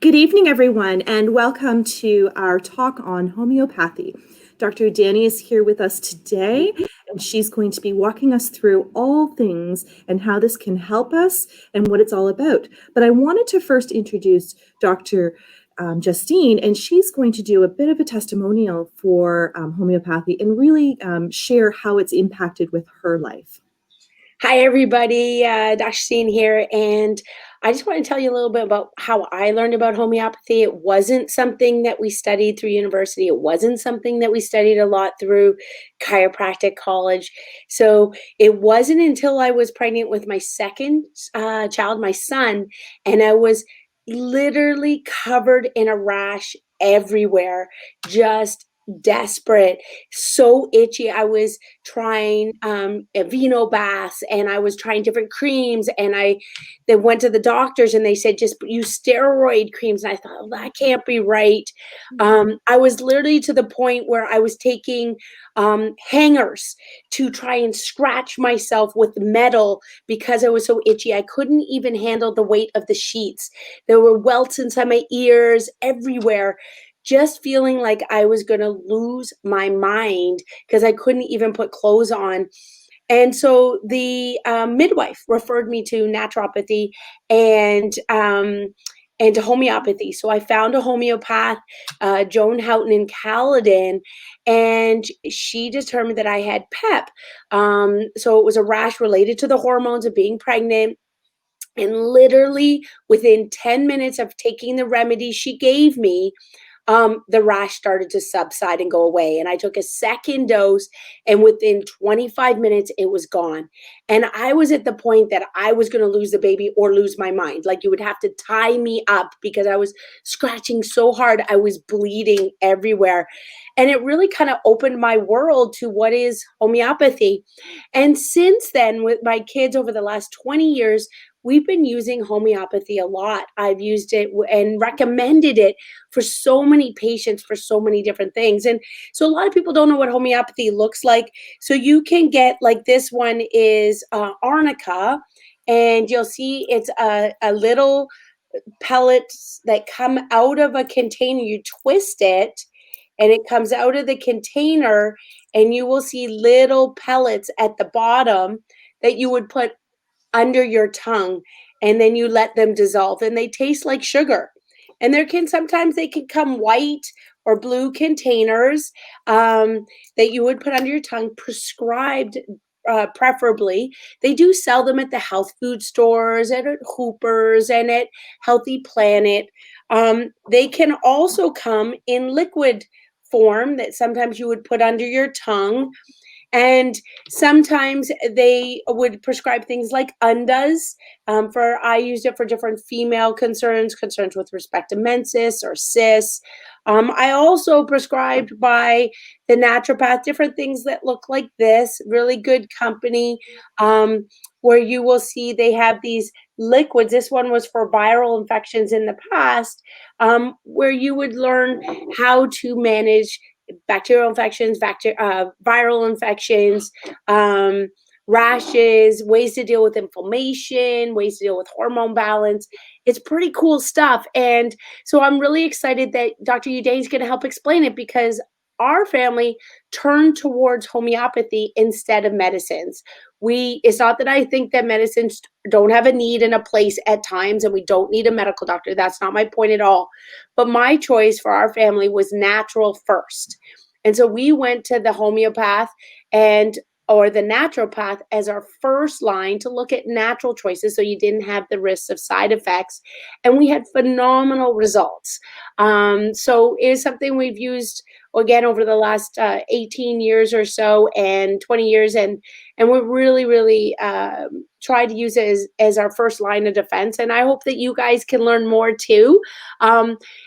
Good evening, everyone, and welcome to our talk on homeopathy. Dr. Udani is here with us today, and she's going to be walking us through all things and how this can help us and what it's all about. But I wanted to first introduce Dr. Justine, and she's going to do a bit of a testimonial for homeopathy and really share how it's impacted with her life. Hi, everybody. Dr. Steen here, and I just want to tell you a little bit about how I learned about homeopathy. It wasn't something that we studied through university. It wasn't something that we studied a lot through chiropractic college. So it wasn't until I was pregnant with my second child, my son, and I was literally covered in a rash everywhere, just desperate, so itchy. I was trying vino baths, and I was trying different creams, and they went to the doctors and they said just use steroid creams, and I thought, oh, that can't be right. I was literally to the point where I was taking hangers to try and scratch myself with metal because I was so itchy. I couldn't even handle the weight of the sheets. There were welts inside my ears everywhere, just feeling like I was going to lose my mind because I couldn't even put clothes on. And so the midwife referred me to naturopathy and to homeopathy. So I found a homeopath, Joan Houghton in Caledon, and she determined that I had PEP. So it was a rash related to the hormones of being pregnant. And literally within 10 minutes of taking the remedy she gave me, the rash started to subside and go away. And I took a second dose, and within 25 minutes, it was gone. And I was at the point that I was going to lose the baby or lose my mind. Like, you would have to tie me up because I was scratching so hard. I was bleeding everywhere. And it really kind of opened my world to what is homeopathy. And since then, with my kids over the last 20 years, we've been using homeopathy a lot. I've used it and recommended it for so many patients for so many different things. And so a lot of people don't know what homeopathy looks like. So you can get, like, this one is arnica, and you'll see it's a little pellets that come out of a container. You twist it and it comes out of the container, and you will see little pellets at the bottom that you would put under your tongue, and then you let them dissolve, and they taste like sugar. And sometimes they can come white or blue containers that you would put under your tongue, prescribed preferably. They do sell them at the health food stores and at Hoopers and at Healthy Planet. They can also come in liquid form that sometimes you would put under your tongue, and sometimes they would prescribe things like undas. I used it for different female concerns with respect to menses or cysts. I also prescribed by the naturopath different things that look like this, really good company, where you will see they have these liquids. This one was for viral infections in the past, where you would learn how to manage bacterial infections, viral infections, rashes, ways to deal with inflammation, ways to deal with hormone balance. It's pretty cool stuff. And so I'm really excited that Dr. Udane is going to help explain it, because our family turned towards homeopathy instead of medicines. It's not that I think that medicines don't have a need and a place at times, and we don't need a medical doctor. That's not my point at all. But my choice for our family was natural first. And so we went to the homeopath or the naturopath as our first line to look at natural choices, so you didn't have the risks of side effects. And we had phenomenal results. So it is something we've used again over the last 18 years or so, and 20 years, and we really try to use it as our first line of defense. And I hope that you guys can learn more too.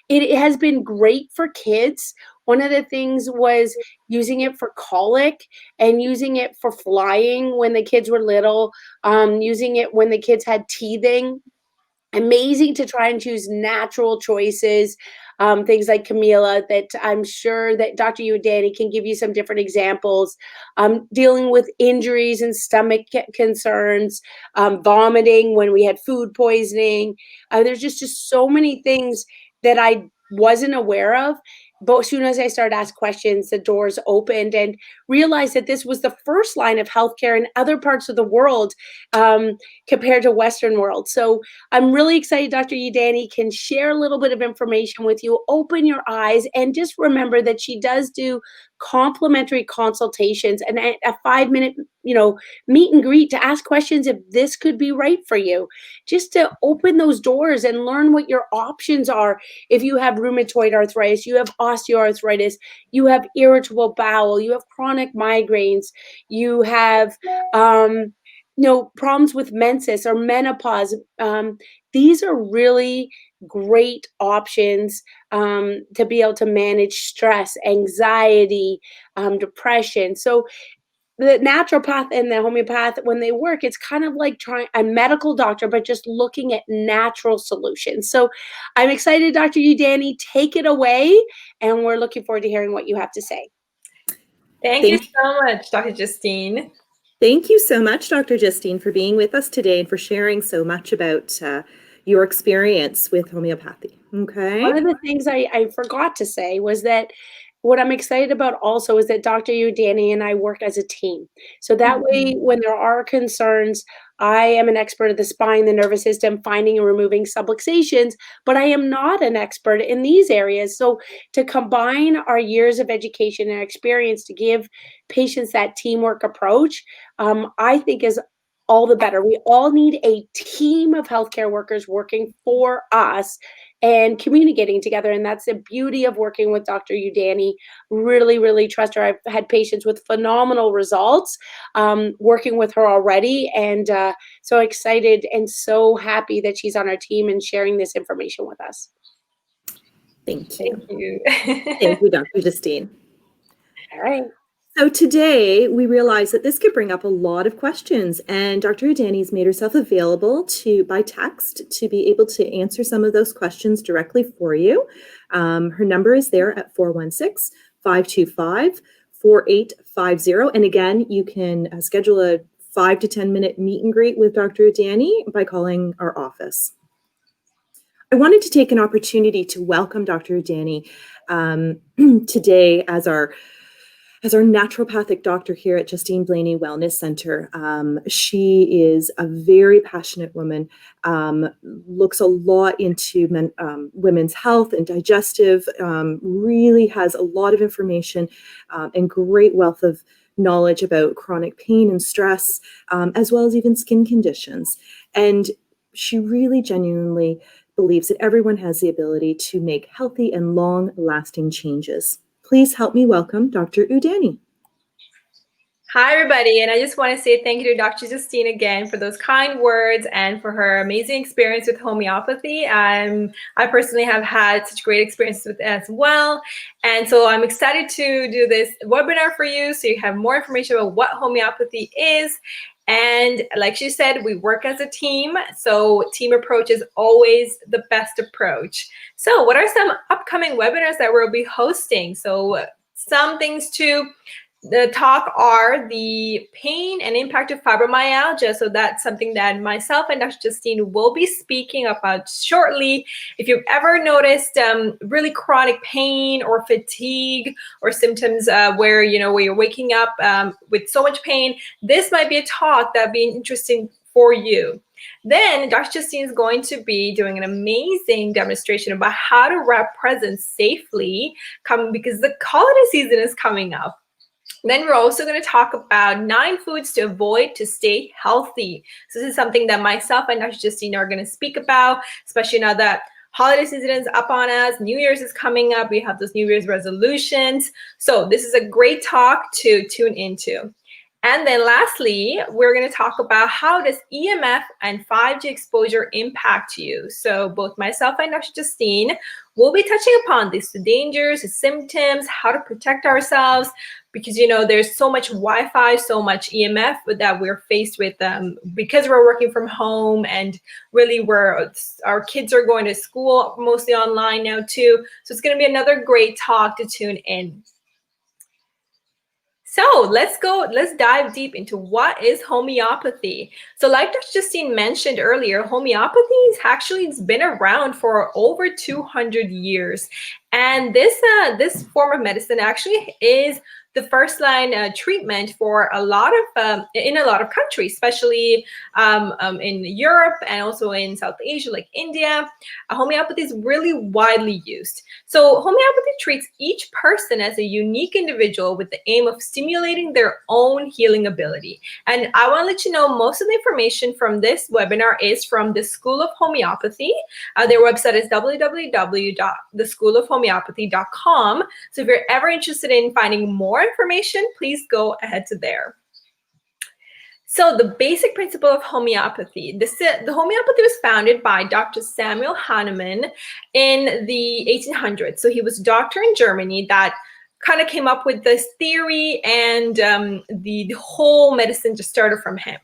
It has been great for kids. One of the things was using it for colic and using it for flying when the kids were little, using it when the kids had teething. amazing to try and choose natural choices, things like Camila, that I'm sure that Dr. Udani can give you some different examples, dealing with injuries and stomach concerns, vomiting when we had food poisoning. There's just so many things that I wasn't aware of. But as soon as I started to ask questions, the doors opened and realized that this was the first line of healthcare in other parts of the world, compared to Western world. So I'm really excited Dr. Udani can share a little bit of information with you, open your eyes, and just remember that she does do complimentary consultations and a 5-minute, meet and greet to ask questions if this could be right for you, just to open those doors and learn what your options are. If you have rheumatoid arthritis, you have osteoarthritis, you have irritable bowel, you have chronic migraines, you have problems with menses or menopause. These are really great options, to be able to manage stress, anxiety, depression. So the naturopath and the homeopath, when they work, it's kind of like trying a medical doctor, but just looking at natural solutions. So I'm excited, Dr. Udani, take it away, and we're looking forward to hearing what you have to say. Thank you so much, Dr. Justine. Thank you so much, Dr. Justine, for being with us today and for sharing so much about your experience with homeopathy. Okay. One of the things I forgot to say was that what I'm excited about also is that Dr. Udani and I work as a team. So that way, when there are concerns, I am an expert of the spine, the nervous system, finding and removing subluxations, but I am not an expert in these areas. So to combine our years of education and experience to give patients that teamwork approach, I think is all the better. We all need a team of healthcare workers working for us and communicating together. And that's the beauty of working with Dr. Udani. Really, really trust her. I've had patients with phenomenal results, working with her already. And so excited and so happy that she's on our team and sharing this information with us. Thank you. Thank you. Thank you, Dr. Justine. All right. So today we realized that this could bring up a lot of questions, and Dr. Udani's made herself available by text to be able to answer some of those questions directly for you. Her number is there at 416-525-4850. And again, you can schedule a 5 to 10 minute meet and greet with Dr. Udani by calling our office. I wanted to take an opportunity to welcome Dr. Udani today as our naturopathic doctor here at Justine Blaney Wellness Center. She is a very passionate woman, looks a lot into women's health and digestive, really has a lot of information and great wealth of knowledge about chronic pain and stress, as well as even skin conditions. And she really genuinely believes that everyone has the ability to make healthy and long-lasting changes. Please help me welcome Dr. Udani. Hi, everybody. And I just want to say thank you to Dr. Justine again for those kind words and for her amazing experience with homeopathy. I personally have had such great experiences with it as well. And so I'm excited to do this webinar for you so you have more information about what homeopathy is. And like she said, we work as a team. So team approach is always the best approach. So what are some upcoming webinars that we'll be hosting? So some things to the talk are the pain and impact of fibromyalgia. So that's something that myself and Dr. Justine will be speaking about shortly. If you've ever noticed really chronic pain or fatigue or symptoms where you're waking up with so much pain, this might be a talk that'd be interesting for you. Then Dr. Justine is going to be doing an amazing demonstration about how to wrap presents safely because the holiday season is coming up. Then we're also going to talk about 9 foods to avoid to stay healthy. So this is something that myself and Dr. Justine are going to speak about, especially now that holiday season is up on us. New Year's is coming up. We have those New Year's resolutions. So this is a great talk to tune into. And then lastly, we're going to talk about how does EMF and 5G exposure impact you. So both myself and Dr. Justine will be touching upon these, the dangers, the symptoms, how to protect ourselves, because, you know, there's so much Wi-Fi, so much EMF that we're faced with because we're working from home, and really our kids are going to school mostly online now too. So it's going to be another great talk to tune in. So let's dive deep into what is homeopathy. So like Dr. Justine mentioned earlier, homeopathy it's been around for over 200 years. And this form of medicine actually is the first line treatment for a lot of in a lot of countries, especially in Europe and also in South Asia, like India. Homeopathy is really widely used. So homeopathy treats each person as a unique individual with the aim of stimulating their own healing ability. And I want to let you know most of the information from this webinar is from the School of Homeopathy. Their website is www.theschoolofhomeopathy.com. So if you're ever interested in finding more information, please go ahead to there. So the basic principle of homeopathy. The homeopathy was founded by Dr. Samuel Hahnemann in the 1800s. So he was a doctor in Germany that kind of came up with this theory, and the whole medicine just started from him.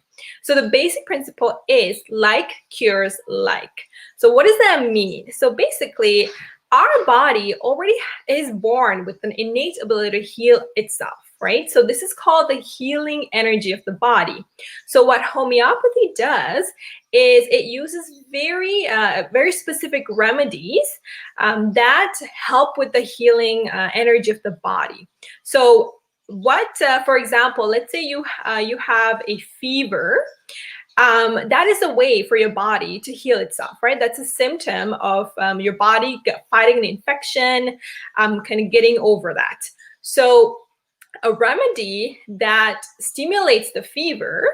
So the basic principle is like cures like. So what does that mean? So basically, our body already is born with an innate ability to heal itself, right? So this is called the healing energy of the body. So what homeopathy does is it uses very specific remedies that help with the healing energy of the body. So for example, let's say you have a fever. That is a way for your body to heal itself, right? That's a symptom of your body fighting an infection, kind of getting over that. So a remedy that stimulates the fever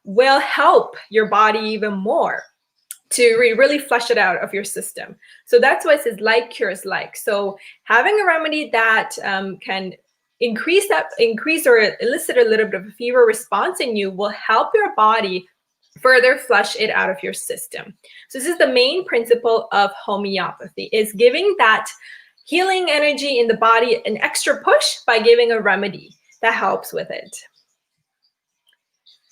will help your body even more to really flush it out of your system. So that's why it says like cures like. So having a remedy that can increase or elicit a little bit of a fever response in you will help your body further flush it out of your system. So this is the main principle of homeopathy, is giving that healing energy in the body an extra push by giving a remedy that helps with it.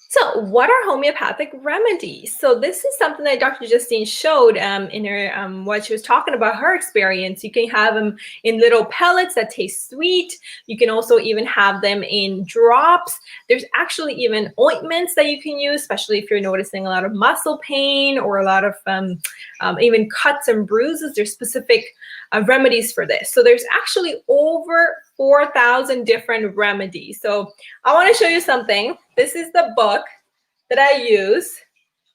So what are homeopathic remedies? So this is something that Dr. Justine showed in her, what she was talking about her experience. You can have them in little pellets that taste sweet. You can also even have them in drops. There's actually even ointments that you can use, especially if you're noticing a lot of muscle pain or a lot of even cuts and bruises. There's specific remedies for this. So there's actually over 4,000 different remedies. So I want to show you something. This is the book that I use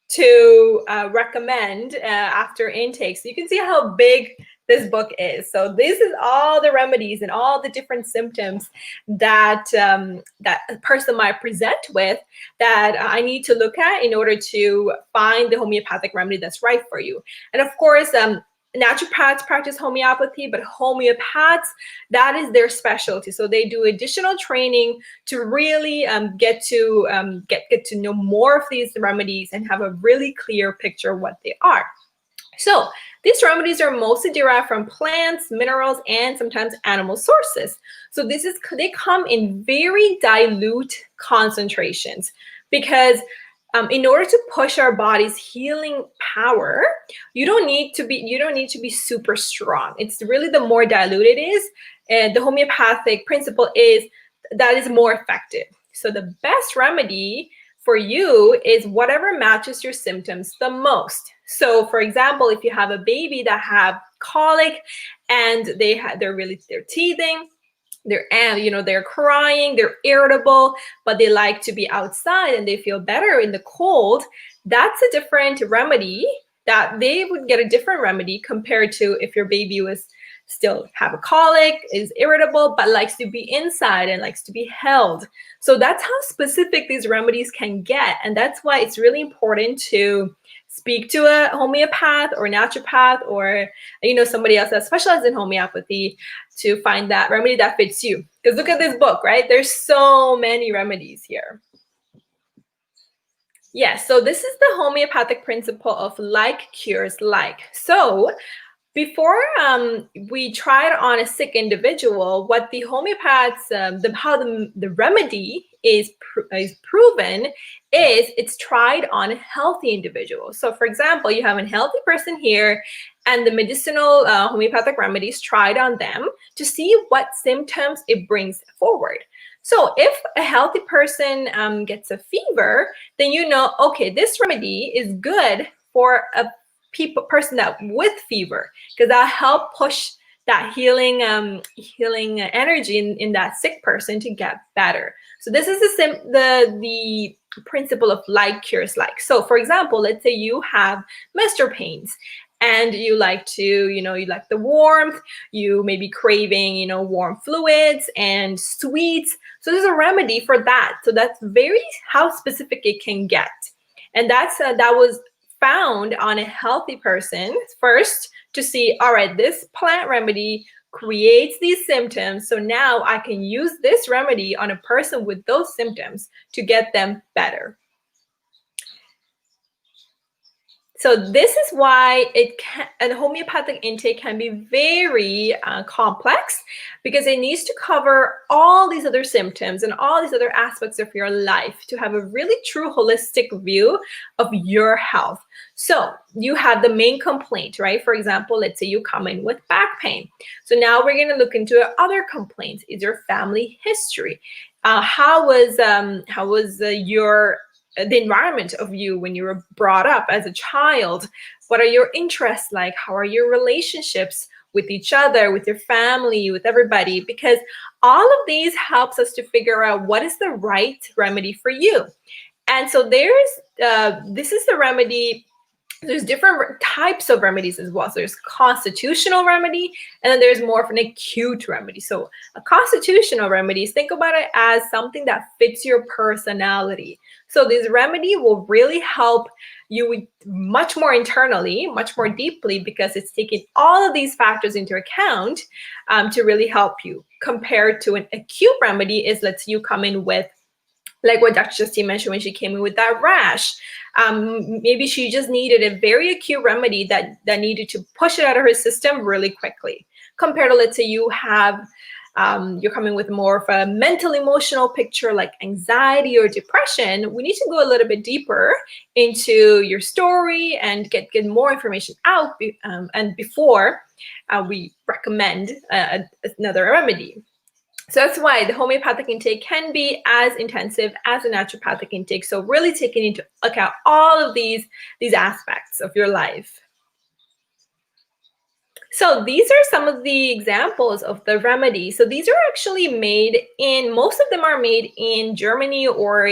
to recommend after intake. So you can see how big this book is. So this is all the remedies and all the different symptoms that that a person might present with that I need to look at in order to find the homeopathic remedy that's right for you. And of course, naturopaths practice homeopathy, but homeopaths, that is their specialty. So they do additional training to really get to know more of these remedies and have a really clear picture of what they are. So these remedies are mostly derived from plants, minerals, and sometimes animal sources. So they come in very dilute concentrations, because in order to push our body's healing power, you don't need to be super strong. It's really the more dilute it is, and the homeopathic principle is that is more effective. So the best remedy for you is whatever matches your symptoms the most. So for example, if you have a baby that have colic and they're teething, they're crying, they're irritable, but they like to be outside and they feel better in the cold, that's a different remedy. That they would get a different remedy compared to if your baby was still have a colic, is irritable, but likes to be inside and likes to be held. So that's how specific these remedies can get. And that's why it's really important to speak to a homeopath or naturopath or somebody else that specializes in homeopathy to find that remedy that fits you. Because look at this book, right? There's so many remedies here. Yes, so this is the homeopathic principle of like cures like. So before we tried on a sick individual, what the homeopaths, how the remedy is proven is it's tried on a healthy individual. So for example, you have a healthy person here and the medicinal homeopathic remedies tried on them to see what symptoms it brings forward. So if a healthy person gets a fever, then you know, okay, this remedy is good for a person that with fever, because that'll help push that healing energy in that sick person to get better. So this is the principle of like cures like. So for example, let's say you have menstrual pains and you like to, you like the warmth, you may be craving, warm fluids and sweets. So there's a remedy for that. So that's very how specific it can get. And that was found on a healthy person first to see, all right, this plant remedy creates these symptoms. So now I can use this remedy on a person with those symptoms to get them better. So this is why a homeopathic intake can be very complex, because it needs to cover all these other symptoms and all these other aspects of your life to have a really true holistic view of your health. So you have the main complaint, right? For example, let's say you come in with back pain. So now we're going to look into other complaints. Is your family history? How was your the environment of you when you were brought up as a child? What are your interests like? How are your relationships with each other, with your family, with everybody? Because all of these helps us to figure out what is the right remedy for you. And so this is the remedy. There's different types of remedies as well. So there's constitutional remedy, and then there's more of an acute remedy. So a constitutional remedy, think about it as something that fits your personality. So this remedy will really help you much more internally, much more deeply, because it's taking all of these factors into account to really help you. Compared to an acute remedy is, let's say you come in with, like what Dr. Justine mentioned when she came in with that rash. Maybe she just needed a very acute remedy that needed to push it out of her system really quickly. Compared to, let's say you have, you're coming with more of a mental emotional picture like anxiety or depression, we need to go a little bit deeper into your story and get more information out and before we recommend another remedy. So that's why the homeopathic intake can be as intensive as a naturopathic intake. So really taking into account all of these aspects of your life. So these are some of the examples of the remedies. So these are actually most of them are made in Germany, or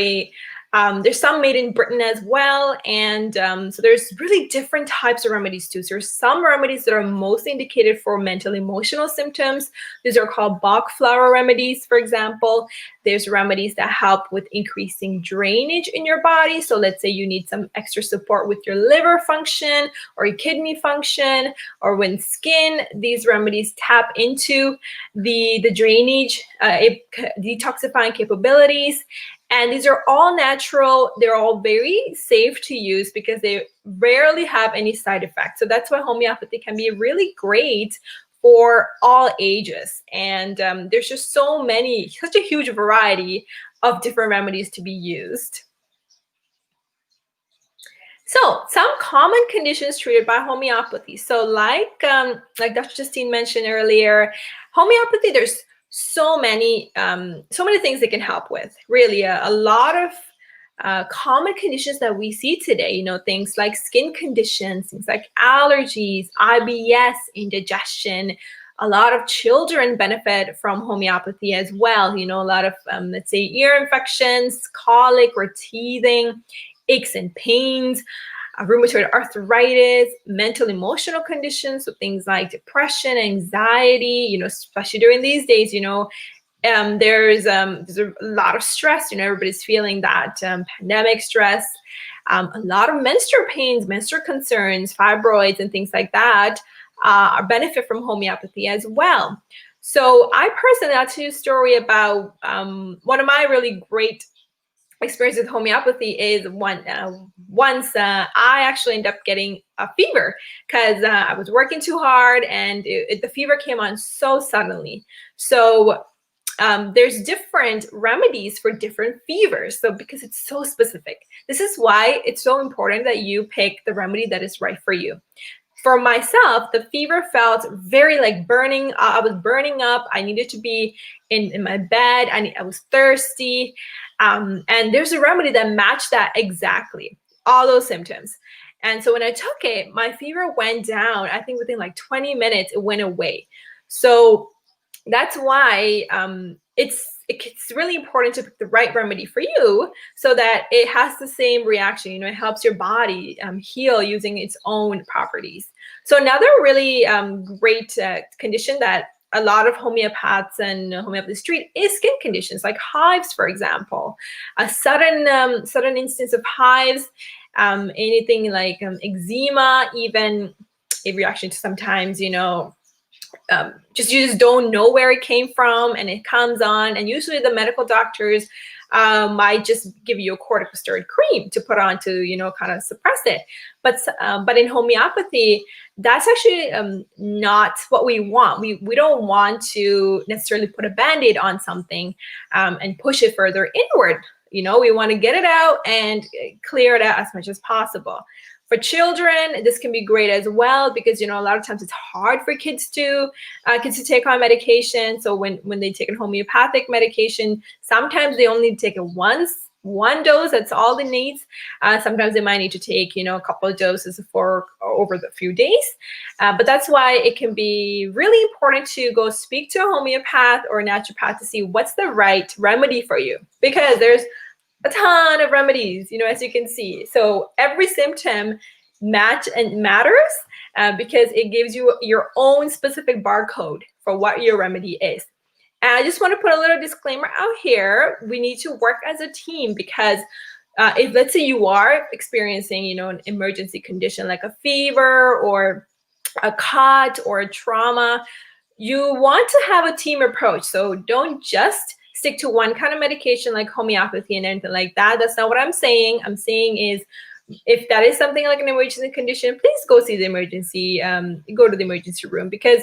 there's some made in Britain as well. And so there's really different types of remedies too. So there's some remedies that are mostly indicated for mental emotional symptoms. These are called Bach flower remedies, for example. There's remedies that help with increasing drainage in your body. So let's say you need some extra support with your liver function or your kidney function, or when skin, these remedies tap into the drainage, detoxifying capabilities. And these are all natural. They're all very safe to use because they rarely have any side effects. So that's why homeopathy can be really great for all ages. And there's just such a huge variety of different remedies to be used. So some common conditions treated by homeopathy. So like Dr. Justine mentioned earlier, homeopathy, there's so many things it can help with. Really, a lot of common conditions that we see today, things like skin conditions, things like allergies, IBS, indigestion. A lot of children benefit from homeopathy as well. A lot of, let's say, ear infections, colic or teething, aches and pains, rheumatoid arthritis, mental emotional conditions, so things like depression, anxiety, especially during these days, there's a lot of stress, everybody's feeling that pandemic stress, a lot of menstrual pains, menstrual concerns, fibroids, and things like that benefit from homeopathy as well. So I personally, I'll tell you a story about one of my really great experience with homeopathy is once I actually ended up getting a fever because I was working too hard, and the fever came on so suddenly. So there's different remedies for different fevers. So because it's so specific, this is why it's so important that you pick the remedy that is right for you. For myself, the fever felt very like burning. I was burning up. I needed to be in my bed. I was thirsty. And there's a remedy that matched that exactly, all those symptoms. And so when I took it, my fever went down. I think within like 20 minutes, it went away. So that's why it's really important to pick the right remedy for you so that it has the same reaction. It helps your body heal using its own properties. So another really great condition that a lot of homeopaths and homeopathists treat is skin conditions like hives, for example. A sudden instance of hives, anything like eczema, even a reaction to sometimes, you just don't know where it came from, and it comes on, and usually the medical doctors might just give you a corticosteroid cream to put on to kind of suppress it. But in homeopathy, that's actually not what we want. We don't want to necessarily put a band-aid on something and push it further inward. We want to get it out and clear it out as much as possible. For children, this can be great as well because a lot of times it's hard for kids to take on medication. So when they take a homeopathic medication, sometimes they only take it once, one dose. That's all they need. Sometimes they might need to take a couple of doses for over the few days. But that's why it can be really important to go speak to a homeopath or a naturopath to see what's the right remedy for you, because there's a ton of remedies, as you can see. So every symptom matters because it gives you your own specific barcode for what your remedy is. And I just want to put a little disclaimer out here. We need to work as a team because if, let's say, you are experiencing, an emergency condition like a fever or a cut or a trauma, you want to have a team approach. So don't just stick to one kind of medication like homeopathy and anything like that. That's not what I'm saying. I'm saying is, if that is something like an emergency condition, please go see the go to the emergency room, because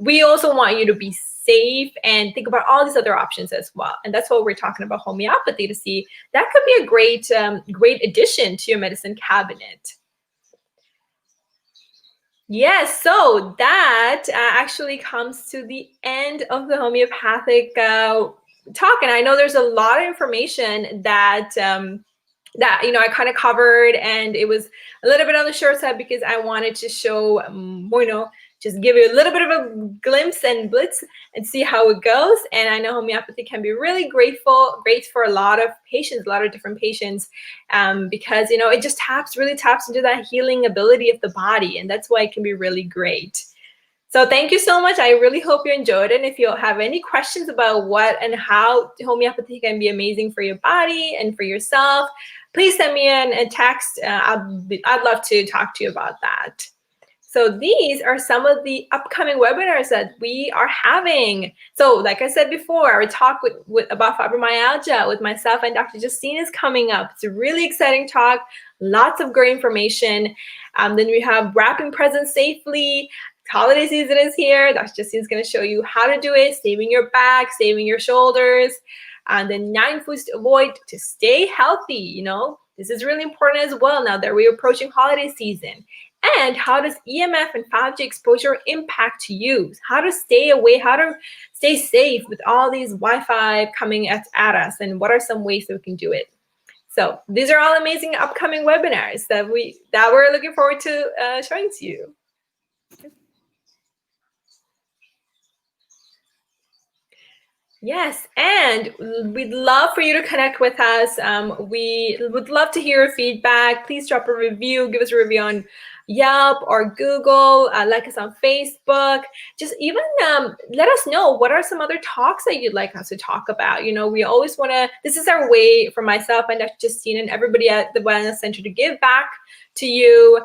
we also want you to be safe and think about all these other options as well. And that's what we're talking about homeopathy, to see that could be a great addition to your medicine cabinet. Yes, so that actually comes to the end of the homeopathic talk. And I know there's a lot of information that I kind of covered, and it was a little bit on the short side because I wanted to show just give you a little bit of a glimpse and blitz and see how it goes. And I know homeopathy can be really great for a lot of patients, a lot of different patients, because it just really taps into that healing ability of the body, and that's why it can be really great. So thank you so much. I really hope you enjoyed it. And if you have any questions about what and how homeopathy can be amazing for your body and for yourself, please send me a text. I'd love to talk to you about that. So these are some of the upcoming webinars that we are having. So like I said before, our talk about fibromyalgia with myself and Dr. Justine is coming up. It's a really exciting talk, lots of great information. Then we have wrapping presents safely. Holiday season is here. Dr. Justine is going to show you how to do it, saving your back, saving your shoulders. And then 9 foods to avoid to stay healthy. This is really important as well now that we're approaching holiday season. And how does EMF and 5G exposure impact you? How to stay away, how to stay safe with all these Wi-Fi coming at us, and what are some ways that we can do it? So these are all amazing upcoming webinars that we're looking forward to showing to you. Yes, and we'd love for you to connect with us. We would love to hear your feedback. Please drop a review, give us a review on Yelp or Google, like us on Facebook. Just even let us know what are some other talks that you'd like us to talk about. We always want to, this is our way for myself and Dr. Justine and everybody at the Wellness Center to give back to you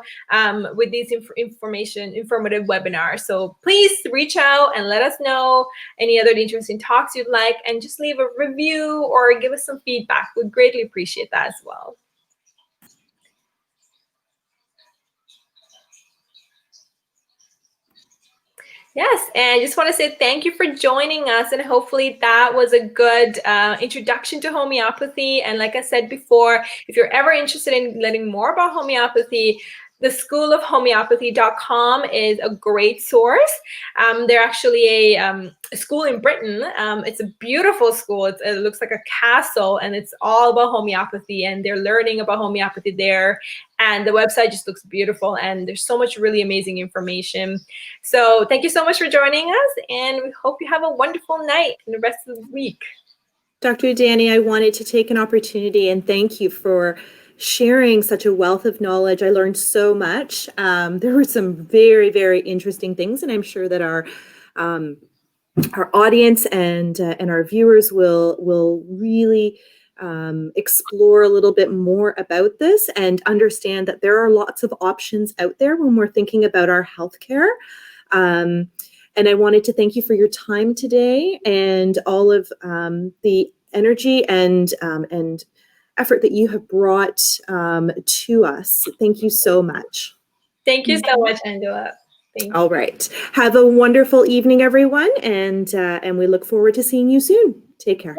with these informative webinars. So please reach out and let us know any other interesting talks you'd like, and just leave a review or give us some feedback. We'd greatly appreciate that as well. Yes, and I just want to say thank you for joining us, and hopefully that was a good introduction to homeopathy. And like I said before, if you're ever interested in learning more about homeopathy, the schoolofhomeopathy.com is a great source. They're actually a school in Britain. It's a beautiful school. It looks like a castle, and it's all about homeopathy, and they're learning about homeopathy there. And the website just looks beautiful, and there's so much really amazing information. So thank you so much for joining us, and we hope you have a wonderful night and the rest of the week. Dr. Udani, I wanted to take an opportunity and thank you for sharing such a wealth of knowledge. I learned so much. There were some very, very interesting things, and I'm sure that our audience and our viewers will really explore a little bit more about this and understand that there are lots of options out there when we're thinking about our healthcare. And I wanted to thank you for your time today and all of the energy and effort that you have brought to us. Thank you so much. Thank you so much, Angela. Thank you. All right. Have a wonderful evening, everyone, and we look forward to seeing you soon. Take care.